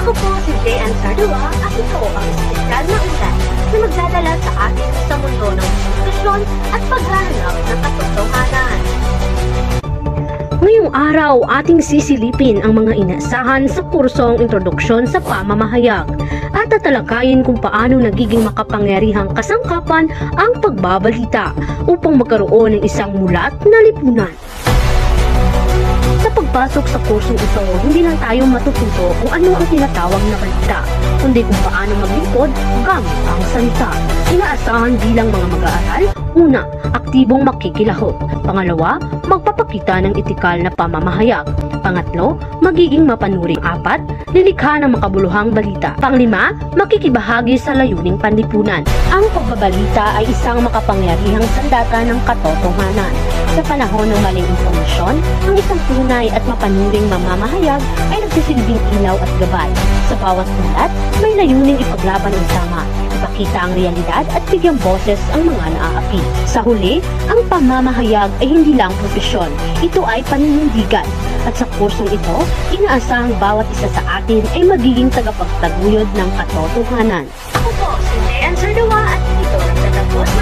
Ako po si J.N. Sardua at ito ang espesyal na ulat na magdadala sa atin sa mundo ng diskusyon at paghahanap ng katotohanan. Ngayong araw, ating sisilipin ang mga inaasahan sa kursong Introduksyon sa Pamamahayag at tatalakayin kung paano nagiging makapangyarihang kasangkapan ang pagbabalita upang magkaroon ng isang mulat na lipunan. Sa pagpasok sa kursong ito, hindi lang tayo matututo kung ano ang tinatawag na balita, kundi kung paano maglingkod gamit ang salita. Inaasahan bilang mga mag-aaral, una, aktibong makikilahok. Pangalawa, magpapakita ng etikal na pamamahayag. Pangatlo, magiging mapanuring. Apat, lilikha ng makabuluhang balita. Panglima, makikibahagi sa layuning panlipunan. Ang pagbabalita ay isang makapangyarihang sandata ng katotohanan. Sa panahon ng maling impormasyon, ang isang tunay at mapanuring mamamahayag ay nagsisilbing ilaw at gabay. Sa bawat ulat, may layuning ipaglaban ang tama, ipakita ang realidad at bigyang boses ang mga naaapi. Sa huli, ang pamamahayag ay hindi lang profesyon, ito ay paninindigan. At sa kursong ito, inaasahang bawat isa sa atin ay magiging tagapagtaguyod ng katotohanan. Ako po si J.N. Sardua at ito nagtatapos